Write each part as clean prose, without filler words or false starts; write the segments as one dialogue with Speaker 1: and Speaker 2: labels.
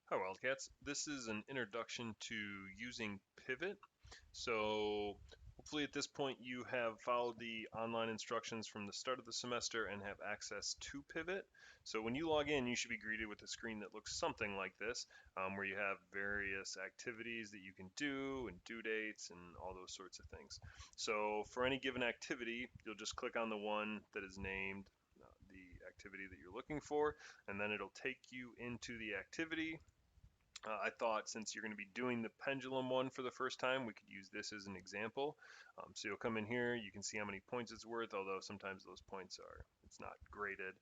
Speaker 1: Hi Wildcats. This is an introduction to using Pivot. So hopefully at this point you have followed the online instructions from the start of the semester and have access to Pivot. So when you log in, you should be greeted with a screen that looks something like this, where you have various activities that you can do and due dates and all those sorts of things. So for any given activity, you'll just click on the one that is named the activity that you're looking for, and then it'll take you into the activity. I thought since you're going to be doing the pendulum one for the first time, we could use this as an example. So you'll come in here, you can see how many points it's worth, although sometimes those points it's not graded.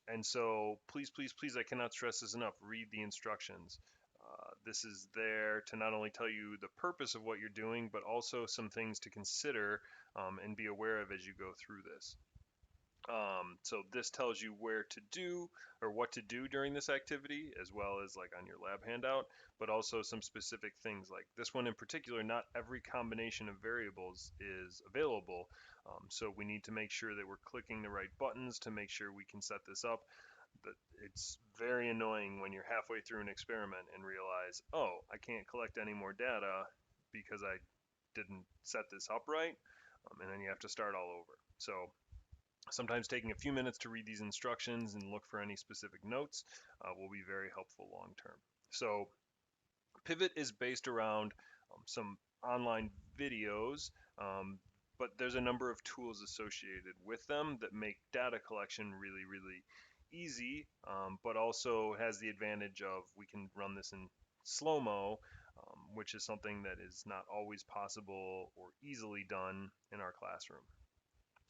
Speaker 1: And so please, please, please, I cannot stress this enough, read the instructions. This is there to not only tell you the purpose of what you're doing, but also some things to consider and be aware of as you go through this. So this tells you where to do or what to do during this activity, as well as like on your lab handout, but also some specific things like this one in particular. Not every combination of variables is available. So we need to make sure that we're clicking the right buttons to make sure we can set this up. But it's very annoying when you're halfway through an experiment and realize, oh, I can't collect any more data because I didn't set this up right. And then you have to start all over. So sometimes taking a few minutes to read these instructions and look for any specific notes will be very helpful long term. So Pivot is based around some online videos, but there's a number of tools associated with them that make data collection really, really easy, but also has the advantage of we can run this in slow-mo, which is something that is not always possible or easily done in our classroom.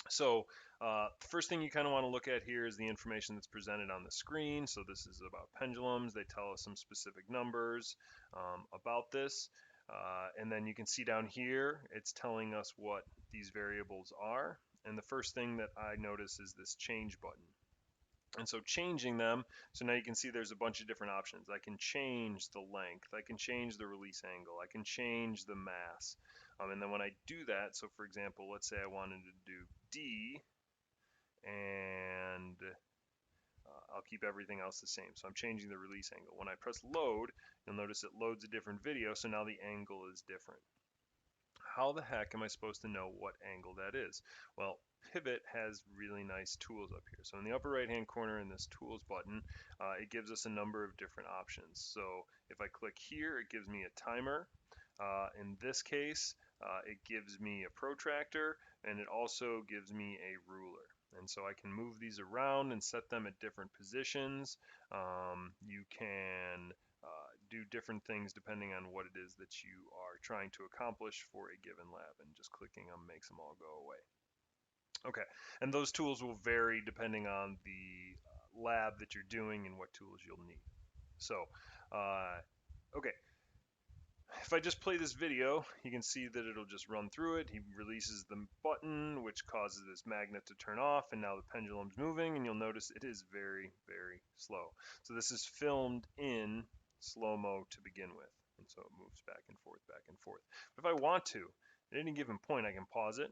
Speaker 1: So first thing you kind of want to look at here is the information that's presented on the screen. So this is about pendulums. They tell us some specific numbers about this. And then you can see down here, it's telling us what these variables are. And the first thing that I notice is this change button. And so changing them, so now you can see there's a bunch of different options. I can change the length, I can change the release angle, I can change the mass. And then when I do that, so for example, let's say I wanted to do D, and I'll keep everything else the same. So I'm changing the release angle. When I press load, you'll notice it loads a different video, so now the angle is different. How the heck am I supposed to know what angle that is? Well, Pivot has really nice tools up here. So in the upper right hand corner in this tools button, it gives us a number of different options. So if I click here, it gives me a timer. In this case, it gives me a protractor, and it also gives me a ruler. And so I can move these around and set them at different positions. You can do different things depending on what it is that you are trying to accomplish for a given lab, and just clicking them makes them all go away. Okay, and those tools will vary depending on the lab that you're doing and what tools you'll need. So, uh, okay, if I just play this video, you can see that it'll just run through it. He releases the button, which causes this magnet to turn off, and now the pendulum's moving, and you'll notice it is very, very slow. So this is filmed in slow-mo to begin with, and so it moves back and forth, back and forth. But if I want to, at any given point, I can pause it,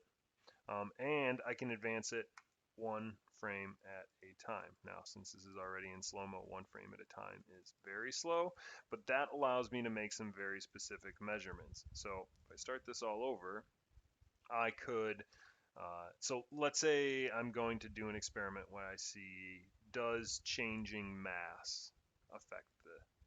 Speaker 1: and I can advance it one frame at a time. Now, since this is already in slow-mo, one frame at a time is very slow, but that allows me to make some very specific measurements. So if I start this all over, I could, so let's say I'm going to do an experiment where I see, does changing mass affect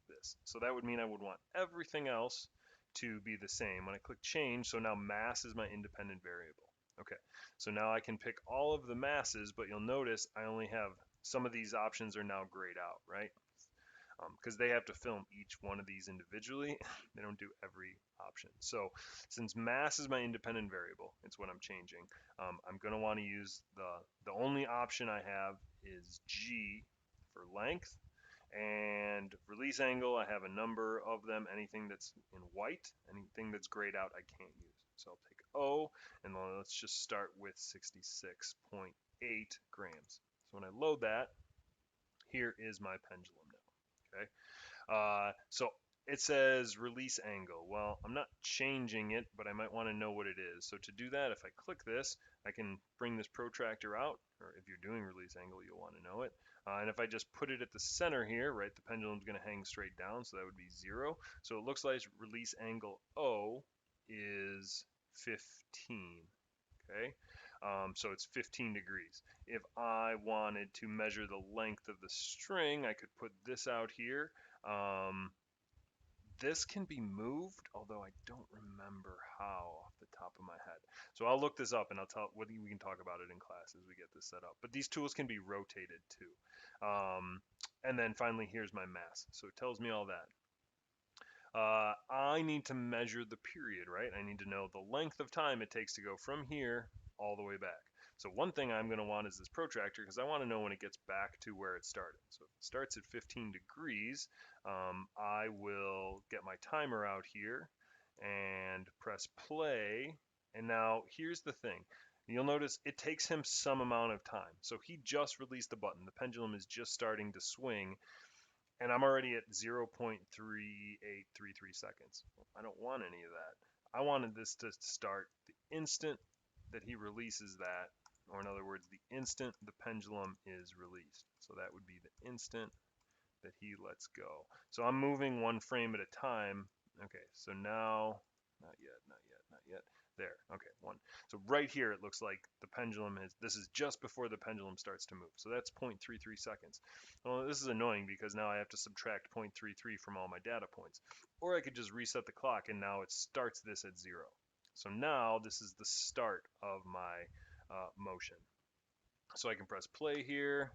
Speaker 1: this? So that would mean I would want everything else to be the same. When I click change, so now mass is my independent variable. Okay, so now I can pick all of the masses, but you'll notice I only have, some of these options are now grayed out, right? Because they have to film each one of these individually. They don't do every option. So since mass is my independent variable, it's what I'm changing. I'm going to want to use the only option I have is G for length, and release angle, I have a number of them. Anything that's in white, anything that's grayed out, I can't use. So I'll take O, and then let's just start with 66.8 grams. So when I load that, here is my pendulum now. Okay, so it says release angle. Well, I'm not changing it, but I might want to know what it is. So to do that, if I click this, I can bring this protractor out, or if you're doing release angle, you'll want to know it. And if I just put it at the center here, right, the pendulum's going to hang straight down, so that would be 0. So it looks like release angle O is 15. Okay, so it's 15 degrees. If I wanted to measure the length of the string, I could put this out here. This can be moved, although I don't remember how off the top of my head. So I'll look this up and I'll tell we can talk about it in class as we get this set up. But these tools can be rotated too. And then finally, here's my mass. So it tells me all that. I need to measure the period, right? I need to know the length of time it takes to go from here all the way back. So one thing I'm going to want is this protractor because I want to know when it gets back to where it started. So if it starts at 15 degrees, I will get my timer out here and press play. And now here's the thing. You'll notice it takes him some amount of time. So he just released the button. The pendulum is just starting to swing and I'm already at 0.3833 seconds. I don't want any of that. I wanted this to start the instant that he releases that, or in other words, the instant the pendulum is released. So that would be the instant that he lets go. So I'm moving one frame at a time. Okay, so now, not yet, not yet, not yet. There, okay, one. So right here, it looks like the pendulum is, this is just before the pendulum starts to move. So that's 0.33 seconds. Well, this is annoying because now I have to subtract 0.33 from all my data points. Or I could just reset the clock and now it starts this at 0. So now this is the start of my motion. So I can press play here,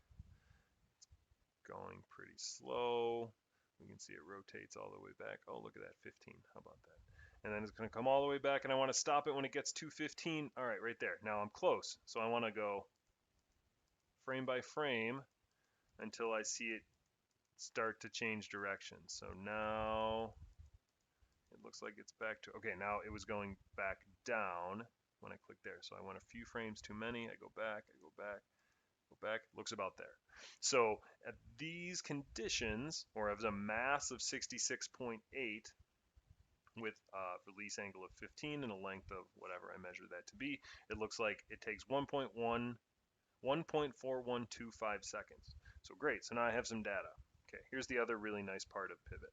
Speaker 1: going pretty slow. We can see it rotates all the way back. Oh, look at that, 15. How about that? And then it's going to come all the way back, and I want to stop it when it gets to 15. All right, right there. Now I'm close, so I want to go frame by frame until I see it start to change direction. So now it looks like it's back to, okay, now it was going back down when I click there. So I want a few frames too many. I go back, I go back, go back, looks about there. So at these conditions, or as a mass of 66.8 with a release angle of 15 and a length of whatever I measure that to be, it looks like it takes 1.4125 seconds. So great, so now I have some data. Okay, here's the other really nice part of Pivot.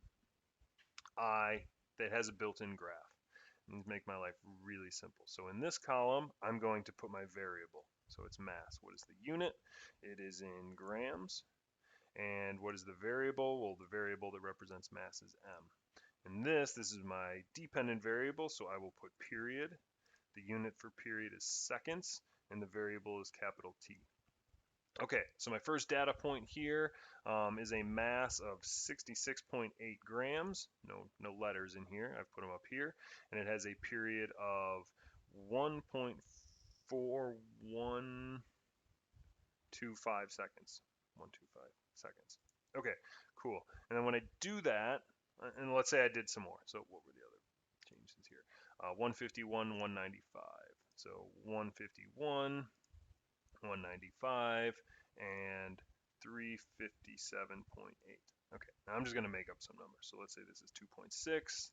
Speaker 1: That has a built-in graph. And make my life really simple. So in this column, I'm going to put my variable. So it's mass. What is the unit? It is in grams. And what is the variable? Well, the variable that represents mass is m. And this is my dependent variable, so I will put period. The unit for period is seconds, and the variable is capital T. Okay, so my first data point here is a mass of 66.8 grams. No letters in here. I've put them up here. And it has a period of 1.4125 seconds. 125 seconds. Okay, cool. And then when I do that, and let's say I did some more. So what were the other changes here? 151, 195. So 151, 195, and 357.8. Okay, now I'm just going to make up some numbers. So let's say this is 2.6,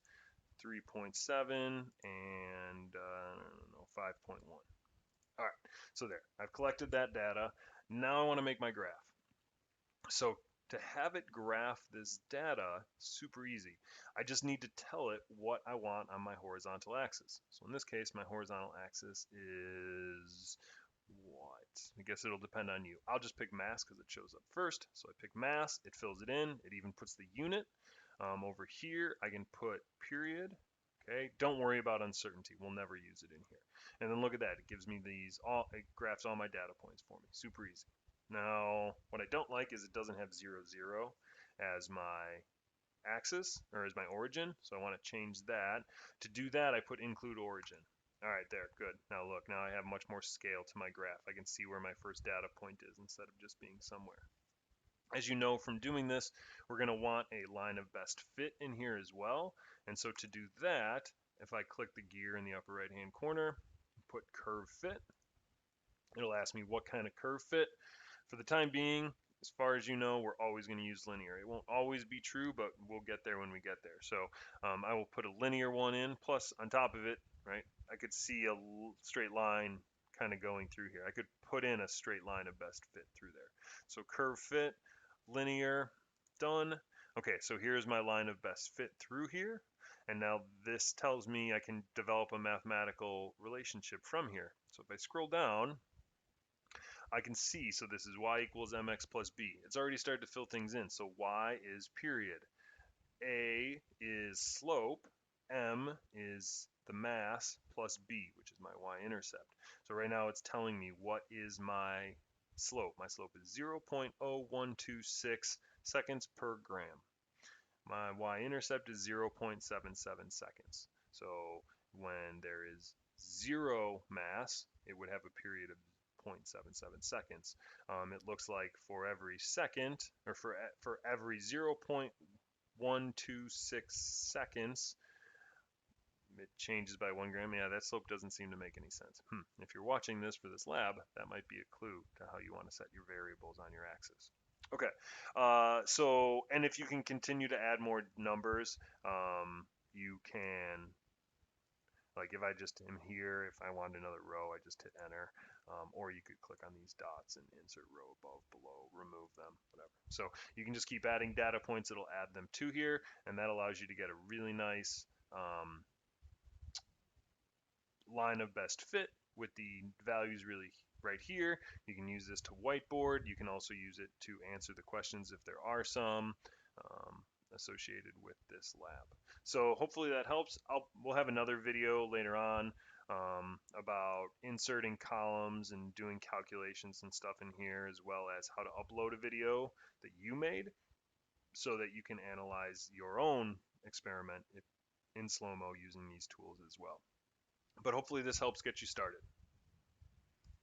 Speaker 1: 3.7, and I don't know, 5.1. All right, so there. I've collected that data. Now I want to make my graph. So to have it graph this data, super easy. I just need to tell it what I want on my horizontal axis. So in this case, my horizontal axis is what? I guess it'll depend on you. I'll just pick mass because it shows up first. So I pick mass, it fills it in, it even puts the unit. Over here, I can put period. Okay, don't worry about uncertainty. We'll never use it in here. And then look at that. It gives me it graphs all my data points for me. Super easy. Now, what I don't like is it doesn't have 0, 0 as my axis or as my origin. So I want to change that. To do that, I put include origin. All right, there, good. Now look, now I have much more scale to my graph. I can see where my first data point is instead of just being somewhere. As you know from doing this, we're going to want a line of best fit in here as well. And so to do that, if I click the gear in the upper right hand corner, put curve fit, it'll ask me what kind of curve fit. For the time being, as far as you know, we're always going to use linear. It won't always be true, but we'll get there when we get there. So I will put a linear one in, plus on top of it, right, I could see a straight line kind of going through here. I could put in a straight line of best fit through there. So curve fit, linear, done. Okay, so here's my line of best fit through here. And now this tells me I can develop a mathematical relationship from here. So if I scroll down, I can see, so this is y equals mx plus b. It's already started to fill things in. So y is period. A is slope, m is the mass, plus b, which is my y-intercept. So right now it's telling me what is my slope. My slope is 0.0126 seconds per gram. My y-intercept is 0.77 seconds. So when there is zero mass, it would have a period of 0.77 seconds. It looks like for every second, or for every 0.126 seconds, it changes by 1 gram. Yeah, that slope doesn't seem to make any sense. If you're watching this for this lab, that might be a clue to how you want to set your variables on your axis. Okay, and if you can continue to add more numbers, you can, like if I just am here, if I want another row, I just hit enter, or you could click on these dots and insert row above, below, remove them, whatever. So you can just keep adding data points, it'll add them to here, and that allows you to get a really nice line of best fit with the values really right here. You can use this to whiteboard. You can also use it to answer the questions if there are some associated with this lab. So hopefully that helps. We'll have another video later on about inserting columns and doing calculations and stuff in here, as well as how to upload a video that you made so that you can analyze your own experiment in slow-mo using these tools as well. But hopefully this helps get you started.